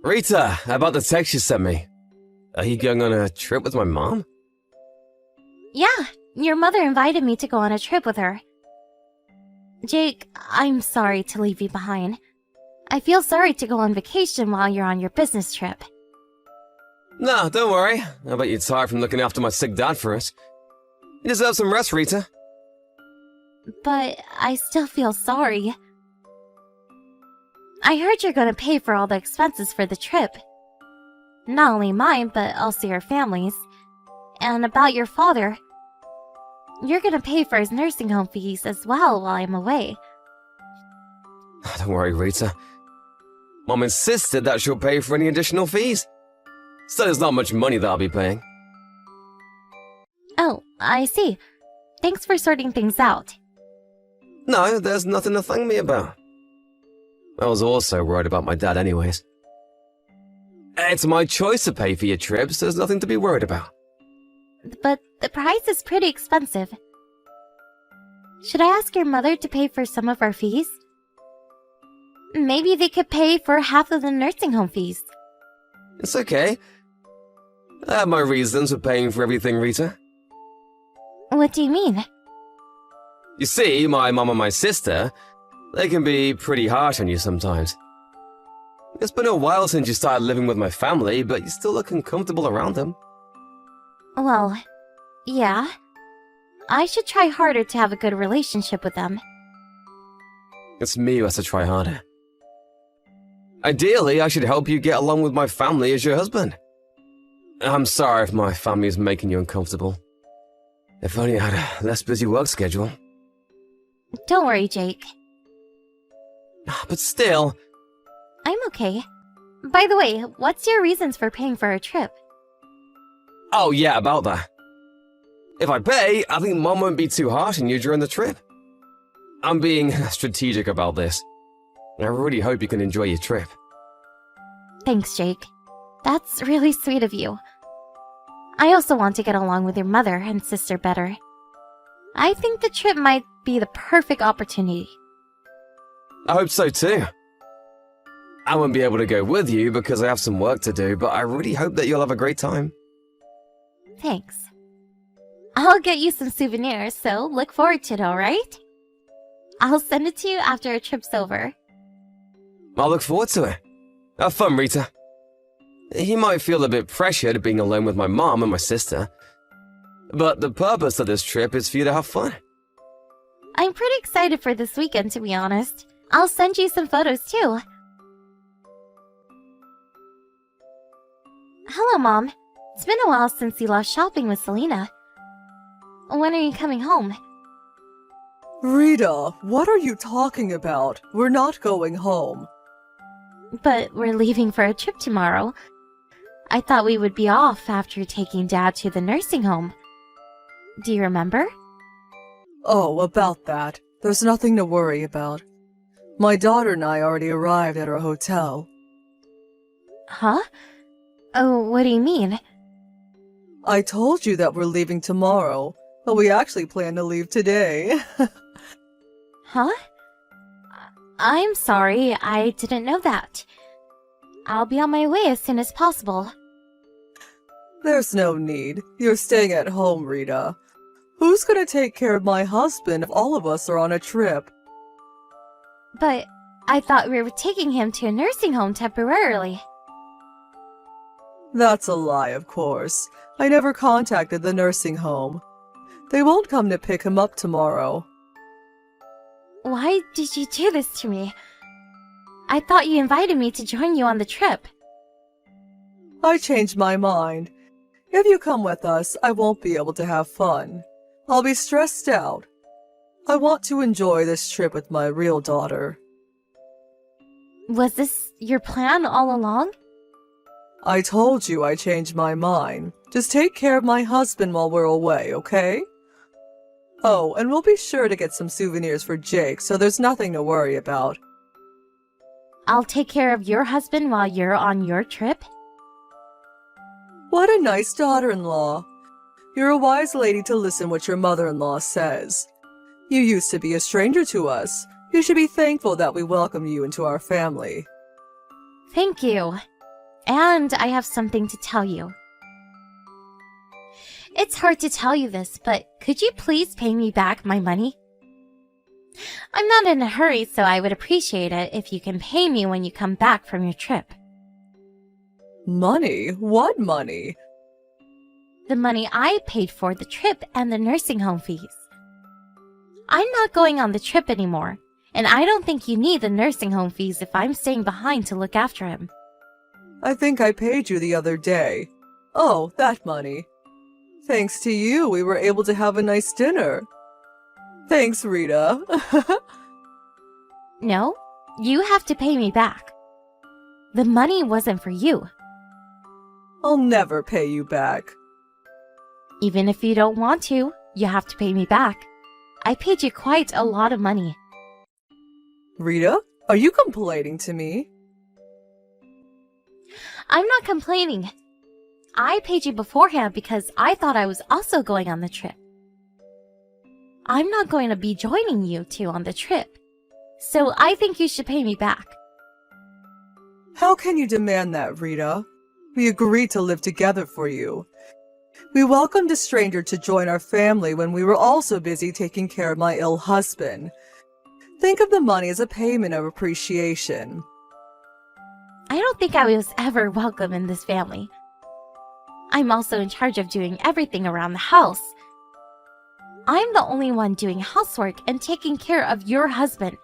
Rita, about the text you sent me. Are you going on a trip with my mom? Yeah, your mother invited me to go on a trip with her. Jake, I'm sorry to leave you behind. I feel sorry to go on vacation while you're on your business trip. No, don't worry. I bet you're tired from looking after my sick dad for us. You deserve some rest, Rita. But I still feel sorry. I heard you're gonna pay for all the expenses for the trip. Not only mine, but also your family's. And about your father, you're gonna pay for his nursing home fees as well while I'm away. Don't worry, Rita. Mom insisted that she'll pay for any additional fees. So there's not much money that I'll be paying. Oh, I see. Thanks for sorting things out. No, there's nothing to thank me about. I was also worried about my dad anyways. It's my choice to pay for your trips, there's nothing to be worried about. But the price is pretty expensive. Should I ask your mother to pay for some of our fees? Maybe they could pay for half of the nursing home fees. It's okay. I have my reasons for paying for everything, Rita. What do you mean? You see, my mom and my sister, they can be pretty harsh on you sometimes. It's been a while since you started living with my family, but you still look uncomfortable around them. Well, yeah. I should try harder to have a good relationship with them. It's me who has to try harder. Ideally, I should help you get along with my family as your husband. I'm sorry if my family is making you uncomfortable. If only I had a less busy work schedule. Don't worry, Jake. But still... I'm okay. By the way, what's your reasons for paying for our trip? Oh yeah, about that. If I pay, I think Mom won't be too harsh on you during the trip. I'm being strategic about this. I really hope you can enjoy your trip. Thanks, Jake. That's really sweet of you. I also want to get along with your mother and sister better. I think the trip might be the perfect opportunity. I hope so too. I won't be able to go with you because I have some work to do, but I really hope that you'll have a great time. Thanks. I'll get you some souvenirs, so look forward to it, alright? I'll send it to you after our trip's over. I'll look forward to it. Have fun, Rita. You might feel a bit pressured being alone with my mom and my sister, but the purpose of this trip is for you to have fun. I'm pretty excited for this weekend, to be honest. I'll send you some photos, too. Hello, Mom. It's been a while since you left shopping with Selena. When are you coming home? Rita, what are you talking about? We're not going home. But we're leaving for a trip tomorrow. I thought we would be off after taking Dad to the nursing home. Do you remember? Oh, about that. There's nothing to worry about. My daughter and I already arrived at our hotel. Huh? Oh, what do you mean? I told you that we're leaving tomorrow, but we actually plan to leave today. Huh? I'm sorry, I didn't know that. I'll be on my way as soon as possible. There's no need. You're staying at home, Rita. Who's gonna take care of my husband if all of us are on a trip? But I thought we were taking him to a nursing home temporarily. That's a lie, of course. I never contacted the nursing home. They won't come to pick him up tomorrow. Why did you do this to me? I thought you invited me to join you on the trip. I changed my mind. If you come with us, I won't be able to have fun. I'll be stressed out. I want to enjoy this trip with my real daughter. Was this your plan all along? I told you I changed my mind. Just take care of my husband while we're away, okay? Oh, and we'll be sure to get some souvenirs for Jake, so there's nothing to worry about. I'll take care of your husband while you're on your trip? What a nice daughter-in-law. You're a wise lady to listen what your mother-in-law says. You used to be a stranger to us. You should be thankful that we welcomed you into our family. Thank you. And I have something to tell you. It's hard to tell you this, but could you please pay me back my money? I'm not in a hurry, so I would appreciate it if you can pay me when you come back from your trip. Money? What money? The money I paid for the trip and the nursing home fees. I'm not going on the trip anymore, and I don't think you need the nursing home fees if I'm staying behind to look after him. I think I paid you the other day. Oh, that money. Thanks to you, we were able to have a nice dinner. Thanks, Rita. No, you have to pay me back. The money wasn't for you. I'll never pay you back. Even if you don't want to, you have to pay me back. I paid you quite a lot of money. Rita, are you complaining to me? I'm not complaining. I paid you beforehand because I thought I was also going on the trip. I'm not going to be joining you two on the trip, so I think you should pay me back. How can you demand that, Rita? We agreed to live together for you. We welcomed a stranger to join our family when we were also busy taking care of my ill husband. Think of the money as a payment of appreciation. I don't think I was ever welcome in this family. I'm also in charge of doing everything around the house. I'm the only one doing housework and taking care of your husband.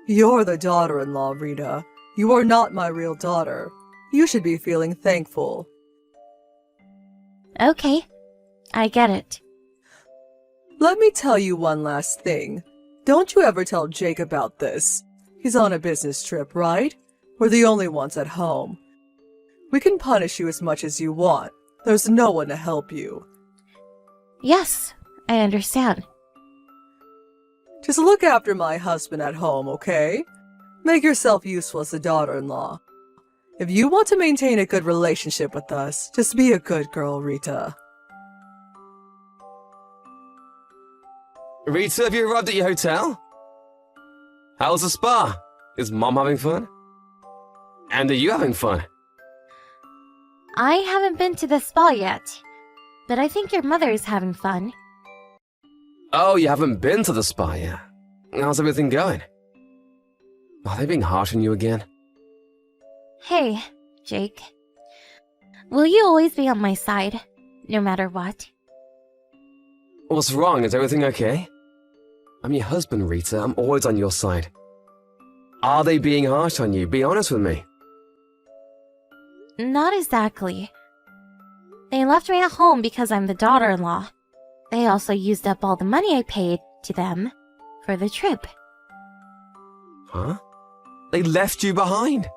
You're the daughter-in-law, Rita. You are not my real daughter. You should be feeling thankful. Okay, I get it. Let me tell you one last thing. Don't you ever tell Jake about this. He's on a business trip, right? We're the only ones at home. We can punish you as much as you want. There's no one to help you. Yes, I understand. Just look after my husband at home, okay? Make yourself useful as a daughter-in-law. If you want to maintain a good relationship with us, just be a good girl, Rita. Rita, have you arrived at your hotel? How's the spa? Is Mom having fun? And are you having fun? I haven't been to the spa yet, but I think your mother is having fun. Oh, you haven't been to the spa yet? How's everything going? Are they being harsh on you again? Hey, Jake. Will you always be on my side, no matter what? What's wrong? Is everything okay? I'm your husband, Rita. I'm always on your side. Are they being harsh on you? Be honest with me. Not exactly. They left me at home because I'm the daughter-in-law. They also used up all the money I paid to them for the trip. Huh? They left you behind?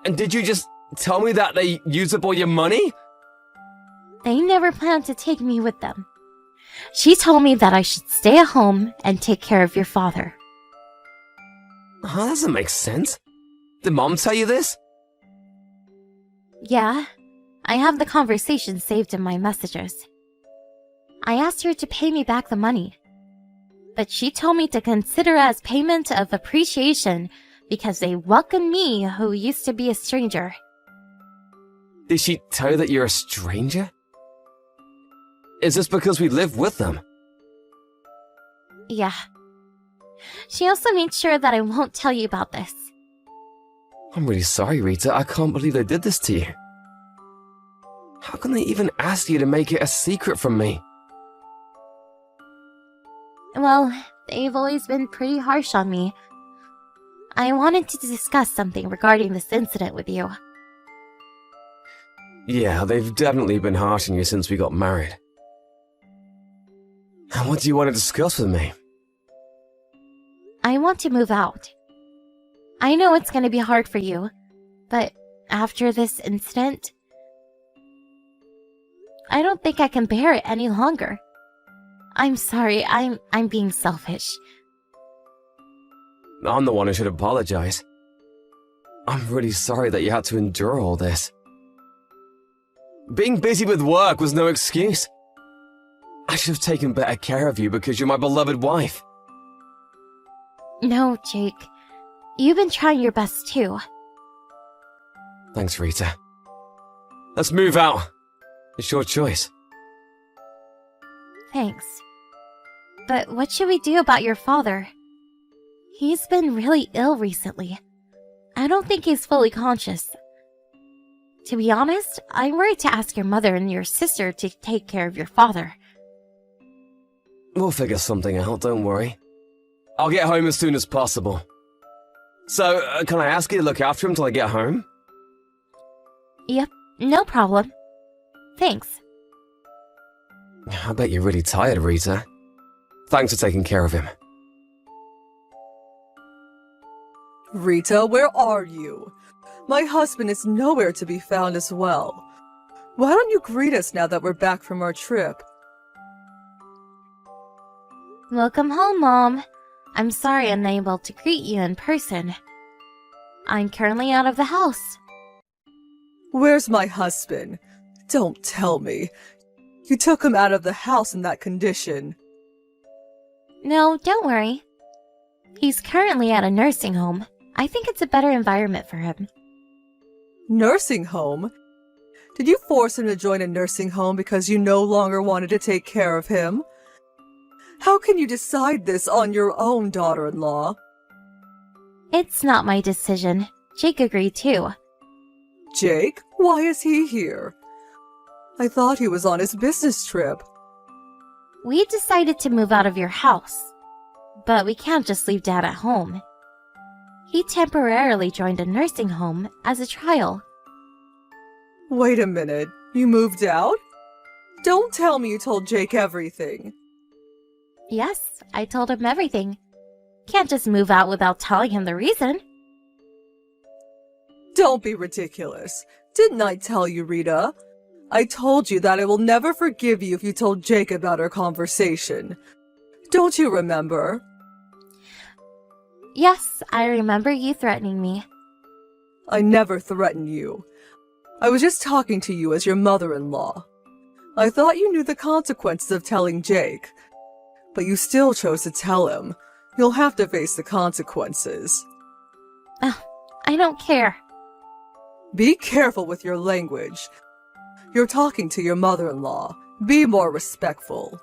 And did you just tell me that they used up all your money? They never planned to take me with them. She told me that I should stay at home and take care of your father. Huh, that doesn't make sense. Did Mom tell you this? Yeah, I have the conversation saved in my messages. I asked her to pay me back the money, but she told me to consider it as payment of appreciation because they welcomed me who used to be a stranger. Did she tell you that you're a stranger? Is this because we live with them? Yeah. She also made sure that I won't tell you about this. I'm really sorry, Rita. I can't believe they did this to you. How can they even ask you to make it a secret from me? Well, they've always been pretty harsh on me. I wanted to discuss something regarding this incident with you. Yeah, they've definitely been harsh on you since we got married. And what do you want to discuss with me? I want to move out. I know it's going to be hard for you, but after this incident, I don't think I can bear it any longer. I'm sorry, I'm being selfish. I'm the one who should apologize. I'm really sorry that you had to endure all this. Being busy with work was no excuse. I should have taken better care of you because you're my beloved wife. No, Jake. You've been trying your best too. Thanks, Rita. Let's move out. It's your choice. Thanks. But what should we do about your father? He's been really ill recently. I don't think he's fully conscious. To be honest, I'm worried to ask your mother and your sister to take care of your father. We'll figure something out, don't worry. I'll get home as soon as possible. So, can I ask you to look after him till I get home? Yep, no problem. Thanks. I bet you're really tired, Rita. Thanks for taking care of him. Rita, where are you? My husband is nowhere to be found as well. Why don't you greet us now that we're back from our trip? Welcome home, Mom. I'm sorry I'm unable to greet you in person. I'm currently out of the house. Where's my husband? Don't tell me. You took him out of the house in that condition. No, don't worry. He's currently at a nursing home. I think it's a better environment for him. Nursing home? Did you force him to join a nursing home because you no longer wanted to take care of him? How can you decide this on your own, daughter-in-law? It's not my decision. Jake agreed too. Jake? Why is he here? I thought he was on his business trip. We decided to move out of your house. But we can't just leave Dad at home. He temporarily joined a nursing home as a trial. Wait a minute. You moved out? Don't tell me you told Jake everything. Yes, I told him everything. Can't just move out without telling him the reason. Don't be ridiculous. Didn't I tell you, Rita? I told you that I will never forgive you if you told Jake about our conversation. Don't you remember? Yes, I remember you threatening me. I never threatened you. I was just talking to you as your mother-in-law. I thought you knew the consequences of telling Jake, but you still chose to tell him. You'll have to face the consequences. I don't care. Be careful with your language. You're talking to your mother-in-law. Be more respectful.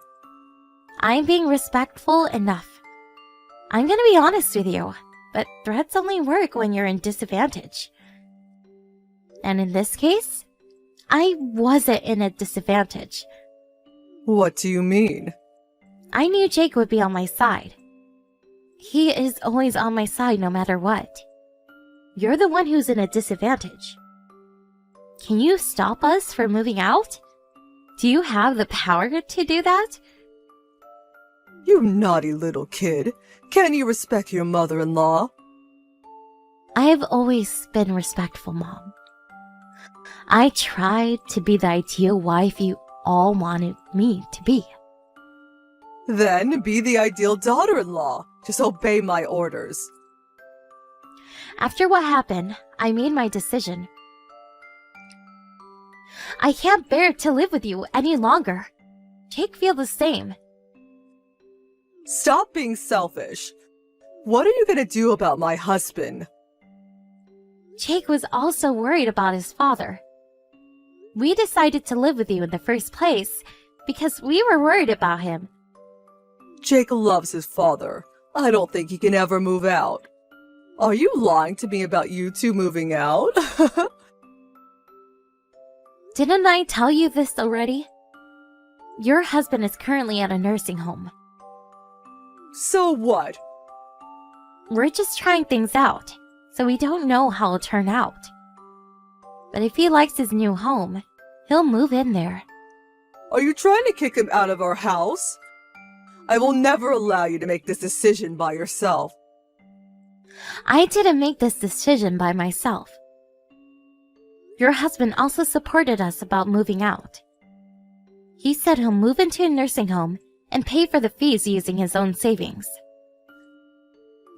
I'm being respectful enough. I'm gonna be honest with you, but threats only work when you're in disadvantage. And in this case, I wasn't in a disadvantage. What do you mean? I knew Jake would be on my side. He is always on my side no matter what. You're the one who's in a disadvantage. Can you stop us from moving out? Do you have the power to do that? You naughty little kid. Can you respect your mother-in-law? I've always been respectful, Mom. I tried to be the ideal wife you all wanted me to be. Then be the ideal daughter-in-law. Just obey my orders. After what happened, I made my decision. I can't bear to live with you any longer. Jake feels the same. Stop being selfish. What are you gonna do about my husband? Jake was also worried about his father. We decided to live with you in the first place because we were worried about him. Jake loves his father. I don't think he can ever move out. Are you lying to me about you two moving out? Didn't I tell you this already? Your husband is currently at a nursing home. So what? We're just trying things out, so we don't know how it'll turn out. But if he likes his new home, he'll move in there. Are you trying to kick him out of our house? I will never allow you to make this decision by yourself. I didn't make this decision by myself. Your husband also supported us about moving out. He said he'll move into a nursing home and pay for the fees using his own savings.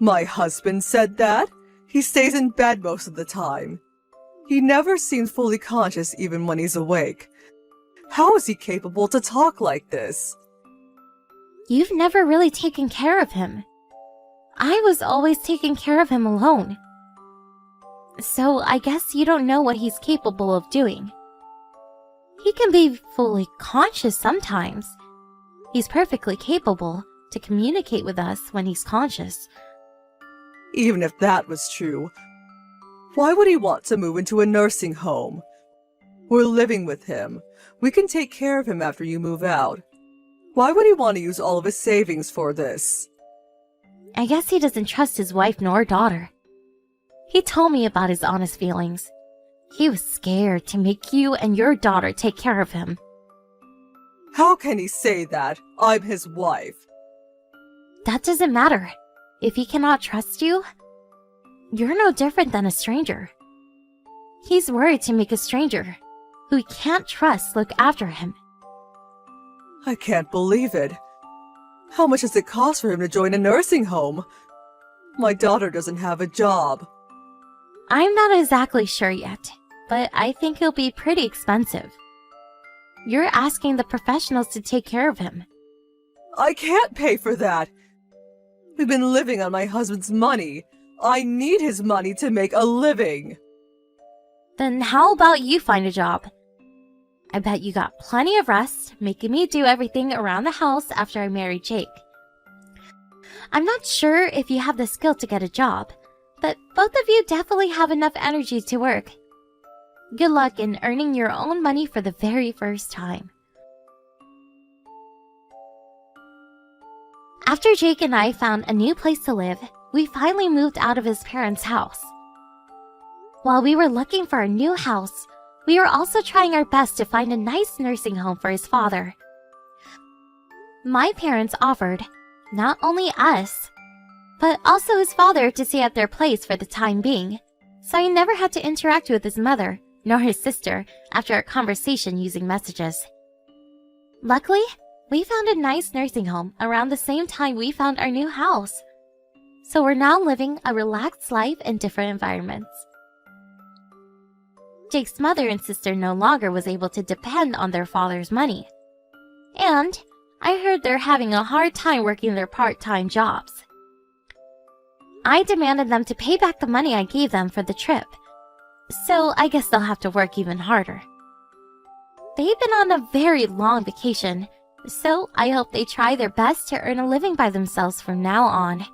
My husband said that? He stays in bed most of the time. He never seems fully conscious even when he's awake. How is he capable to talk like this? You've never really taken care of him. I was always taking care of him alone. So I guess you don't know what he's capable of doing. He can be fully conscious sometimes. He's perfectly capable to communicate with us when he's conscious. Even if that was true, why would he want to move into a nursing home? We're living with him. We can take care of him after you move out. Why would he want to use all of his savings for this? I guess he doesn't trust his wife nor daughter. He told me about his honest feelings. He was scared to make you and your daughter take care of him. How can he say that? I'm his wife. That doesn't matter. If he cannot trust you, you're no different than a stranger. He's worried to make a stranger, who he can't trust, look after him. I can't believe it. How much does it cost for him to join a nursing home? My daughter doesn't have a job. I'm not exactly sure yet, but I think it'll be pretty expensive. You're asking the professionals to take care of him. I can't pay for that. We've been living on my husband's money. I need his money to make a living. Then how about you find a job? I bet you got plenty of rest, making me do everything around the house after I married Jake. I'm not sure if you have the skill to get a job, but both of you definitely have enough energy to work. Good luck in earning your own money for the very first time. After Jake and I found a new place to live, we finally moved out of his parents' house. While we were looking for a new house, we were also trying our best to find a nice nursing home for his father. My parents offered not only us, but also his father to stay at their place for the time being, so he never had to interact with his mother nor his sister after our conversation using messages. Luckily, we found a nice nursing home around the same time we found our new house, so we're now living a relaxed life in different environments. Jake's mother and sister no longer was able to depend on their father's money, and I heard they're having a hard time working their part-time jobs. I demanded them to pay back the money I gave them for the trip, so I guess they'll have to work even harder. They've been on a very long vacation, so I hope they try their best to earn a living by themselves from now on.